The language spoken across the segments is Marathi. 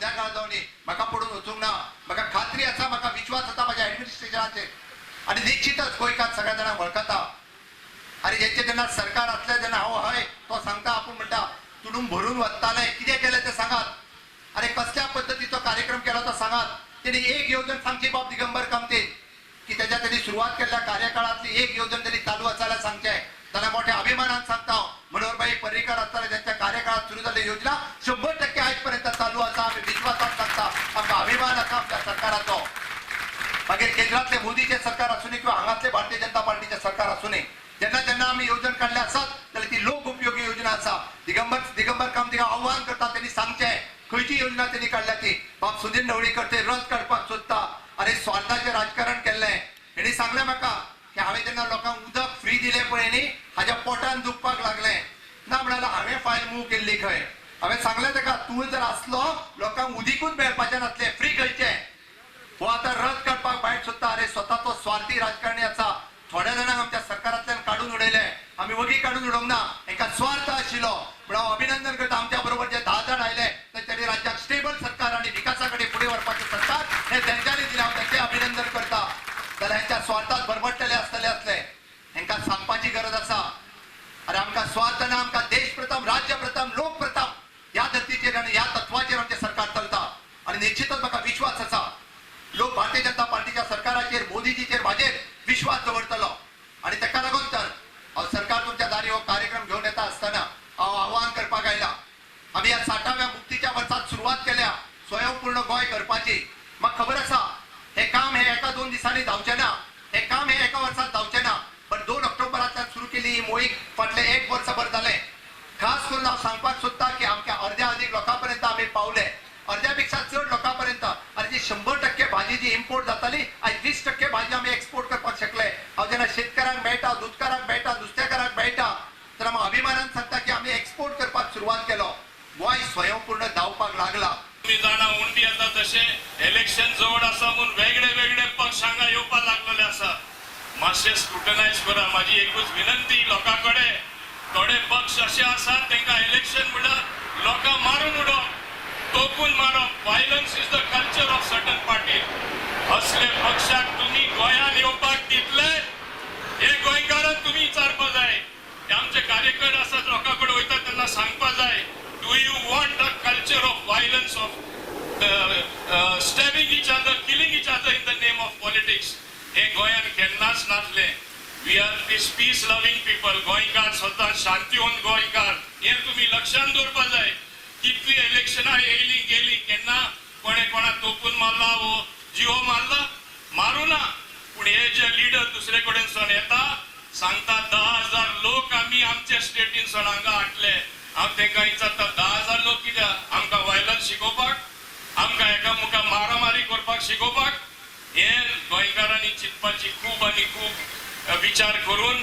मध्या काळात जाऊन म्हाका पडून वचूंक ना. म्हाका खात्री आसा, म्हाका विश्वास आसा माझ्या ऍडमिनिस्ट्रेशनाचेर आणि निश्चितच गोंयकार सगळ्या जाणांक वळखता. आणि जेंचे जेन्ना सरकार असले जेन्ना हांव हय तो सांगता, आपूण म्हणटा तुडूंब भरून वताले, कितें केलें तें सांगात, अरे कसल्या पद्दतीचो कार्यक्रम केलो तो सांगात. त्यांनी एक येवजण सांगची बाब दिगंबर कामते की त्याच्या त्यांनी सुरुवात केलेल्या कार्यकाळातली एक योजना त्यांनी चालू असायला सांगचे त्याला मोठ्या अभिमानान सांगता. मनोहरभाई पर्रीकर असताना त्यांच्या कार्यकाळात सुरू झालेली योजना 100% आजपर्यंत चालू असा आम्ही विश्वासात सांगता. आमचा अभिमान असा आमच्या सरकाराचो. मागीर केंद्रातले मोदीचे सरकार असू नये किंवा हांगातले भारतीय जनता पार्टीचे सरकार असू नये, जेन्ना जेन्ना आम्ही योजना काढल्या असत जाल्यार ती लोक उपयोगी योजना असा. दिगंबर कामतीक आव्हान करता त्यांनी सांगचे खंयची योजना त्यांनी काढल्या ती. बाब सुधीर ढवळीकर ते रद्द काडपाक सोदता. अरे स्वार्थाचे राजकारण केल्लें. हेणी सांगलें म्हाका की हांवें जेन्ना लोकांक उदक फ्री दिलें पळय न्ही हाज्या पोटान दुखपाक लागलें ना म्हणल्यार हांवें फायल मूव केल्ली खंय. हांवें सांगलें ताका तूं जर आसलो लोकांक उदीकूच मेळपाचें नासलें, फ्री खंयचें. हो आतां रद्द काडपाक भायर सोदता. अरे स्वता तो स्वार्थी राजकारणी आसा. थोड्या जाणांक आमच्या सरकारांतल्यान काडून उडयले. आमी वगी काडून उडोवंक ना, हांकां स्वार्थ आशिल्लो. पूण हांव अभिनंदन करता आमच्या बरोबर जे 10 जाण आयले तांच्यांनी राज्याक स्टेबल सरकार आणि विकासा कडेन फुडें व्हरपाचें सरकार हे तेंच्यांनी दिलें. हांव तांचें अभिनंदन करता. जाल्यार हेंच्या स्वार्थात भरभटलेले असले हेंकां सांगपाची गरज आसा. अरे आमकां स्वार्थ ना, आमकां देश प्रथम, राज्य प्रथम, लोक प्रथम ह्या धर्तीचेर आनी ह्या तत्वाचेर आमचें सरकार चलता. आणि निश्चितच म्हाका विश्वास आसा लोक भारतीय जनता पार्टीच्या सरकाराचेर मोदीजीचेर म्हाजेर विश्वास दवरतलो. आणि ताका लागून तर हांव सरकार तुमच्या दारी हो कार्यक्रम घेवन येता आसतना हांव आव्हान करपाक आयला. आमी ह्या 60व्या मुक्तीच्या वर्सात सुरवात केल्या स्वयंपूर्ण गोंय करपाची. म्हाका खबर आसा हे काम हे एका 2 दिसांनी जावचें ना, हे काम हे एका वर्सात जावचें ना. पण 2 ऑक्टोबरांतल्यान सुरू केली ही मोहीम फाटले 1 वर्सभर जालें. खास करून हांव सांगपाक सोदता की आमच्या अर्ध्या अधिक लोकांपर्यंत आमी पावले, अर्ध्यापेक्षा चड लोकांपर्यंत. आणि जी 100% भाजी जी इम्पोर्ट जाताली आज 20% भाजी आमी एक्सपोर्ट करपाक शकले. हांव जेन्ना शेतकारांक मेळटा, दूधकारांक मेळटा, नुस्तेकारांक मेळटा तर हांव अभिमानान सांगता की आमी एक्सपोर्ट करपाक सुरवात केलो. गोंय स्वयंपूर्ण जावपाक लागला. तुम्ही जाणा उंडी येता तशे इलेक्शन जवळ आसा म्हणून वेगळे वेगळे पक्ष हांगा येवपाक लागलेले आसा. मातशें स्क्रुटनायज करा. माझी एकूच विनंती लोकां कडेन. थोडे पक्ष असे आसात तांकां इलेक्शन म्हणल्यार लोकां मारून उडोवप, तोपून मारप. Violence is the culture of certain party. असले पक्षाक तुम्ही गोंयांत येवपाक दितले हे गोंयकारांक तुम्ही विचारपा जाय. आमचे कार्यकर्ते आसात लोकां कडेन वयता तेन्ना सांगपा जाय do you want a culture of violence, of stabbing each other, killing each other in the name of politics? हे गोंयान केन्नाच नासले. We are this peace loving people. गोंयकार स्वता शांतीवन गोंयकार हे तुम्ही लक्षात दवरपा जाय. कितली इलेक्शनां येयली गेली केन्ना कोणे कोणा तोपून मारला वो जिवो मारला मारू ना. पूण हे जे लिडर दुसरे कडेन सोन येता सांगता 10,000 लोक आमी आमच्या स्टेटीन सोन हांगा हाडले. हांव तांकां विचारता 10,000 लोक कित्याक? आमकां वायलन्स शिकोवपाक, आमकां एकामेका मारामारी करपाक शिकोवपाक? हे गोंयकारांनी चिंतपाची खूब आनी खूब विचार करून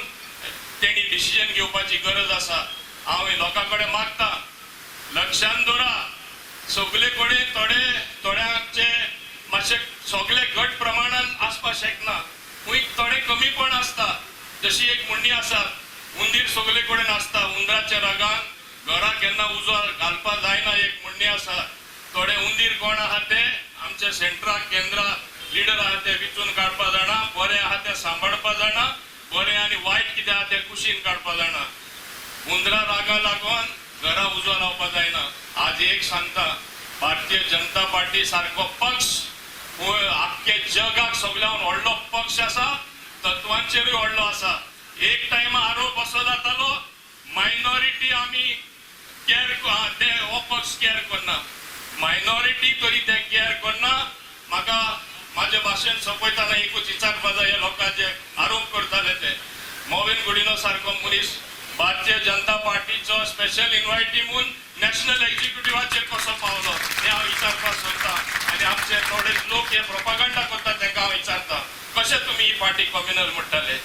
तेणी डिसिजन घेवपाची गरज आसा. हांव लोकां कडेन मागता लक्षांत दवरा. सगळे कडेन थोड्यांचे मातशे सगळे घट प्रमाणान आसपाक शकना. खूंय थोडे कमीपण आसता. जशी एक म्हणणी आसा हुंदीर सगळे कडेन आसता. हुंदराच्या रागान घरा केन्ना उजो घालपा जायना एक म्हणणी आसा. थोडे हुंदीर कोण आहा ते आमच्या सेंटराक केंद्राक लिडर आहा ते विचून काडपा जाणा, बरे आहा ते सांबाळपा जाणा, बरे आनी वायट कितें आहा ते कुशीन काडपा जाणा. हुंदरा रागा लागून घरा उजो लावपा जायना. आज एक सांगता भारतीय जनता पार्टी सारको पक्ष आख्खे जगाक सगळ्यान व्हडलो पक्ष आसा, तत्वांचेरूय व्हडलो आसा. एक टायम आरोप असो जातालो मायनॉरिटी आमी केअर ते हो पक्ष केअर करना. मायनॉरिटी तरी ते केअर करना. म्हाका माझे भाशण सोंपयतना एकूच विचारपा जाय हे लोकांचे आरोप करताले ते मोविन गुडिनो सारको मनीस भारतीय जनता पार्टीचो स्पेशल इन्वायटी म्हणून नॅशनल एक्झिक्युटिव्हाचेर कसो पावलो हे हांव विचारपाक सोदता. आनी आमचे थोडे लोक हे प्रोपागंडा करतात तांकां हांव विचारता कशें तुमी ही पार्टी कम्युनल म्हणटाले?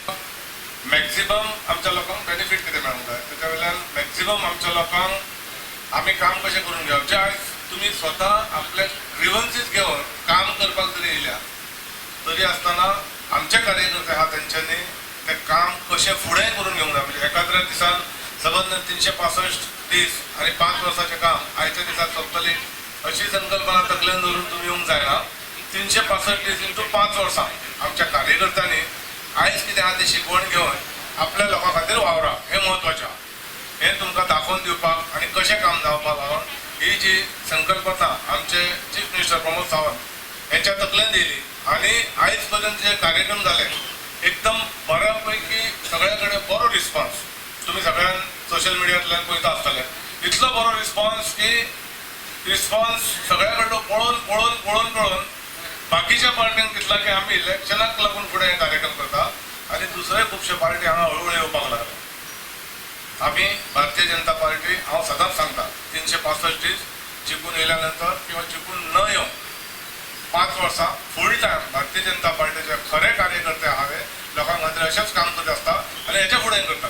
मॅक्झिमम आमच्या लोकांक बेनिफीट कितें मेळूंक जाय तेच्या वयल्यान मॅक्झिमम आमच्या लोकांक आमी काम कशें करून घेवप. जे आयज तुमी स्वता आपले ग्रिवन्सीस घेवन काम करपाक जरी येयल्या तरी आसतना आमचे कार्यकर्ते आहा तेंच्यांनी ते काम कशें फुडें करून घेवंक जाय. म्हणजे एकाद्र दिसान सबंद 365 दीस आनी 5 वर्साचें काम आयच्या दिसाक सोंपतली अशी संकल्पना तकलेन धरून तुम्ही येवंक जायना. 365 दीस इंटू 5 वर्सां आमच्या कार्यकर्त्यांनी आयज कितें आहा ती शिकवण घेवन आपल्या लोकां खातीर वावरा, हें म्हत्वाचें आहा. हें तुमकां दाखोवन दिवपाक आनी कशें काम जावपाक लागून ही जी संकल्पना आमचे चीफ मिनिस्टर प्रमोद सावंत यांच्या तकलेन दिली आनी आयज पर्यंत जे कार्यक्रम जाले एकदम बऱ्यापैकी सगळ्या कडेन बरो रिस्पॉन्स. तुम्ही सगळ्यान सोशल मिडियांतल्यान पळयता आसतले इतलो बरो रिस्पॉन्स की रिस्पॉन्स सगळ्या कडलो पळोवन बाकीच्या पार्ट्यांक दिसला की आमी इलेक्शनाक लागून फुडें हे कार्यक्रम करता आनी दुसरे खुबशे पार्टी हांगा हळूहळू येवपाक लागले. आमी भारतीय जनता पार्टी हांव सदांच सांगता 365 दीस जिखून येयल्या नंतर किंवा जिखून न येवन 5 वर्सां फूल टायम भारतीय जनता पार्टीचे खरे कार्यकर्ते हावे लोकांक खातीर अशेंच काम करीत आसता आनी हेच्या फुडें करता.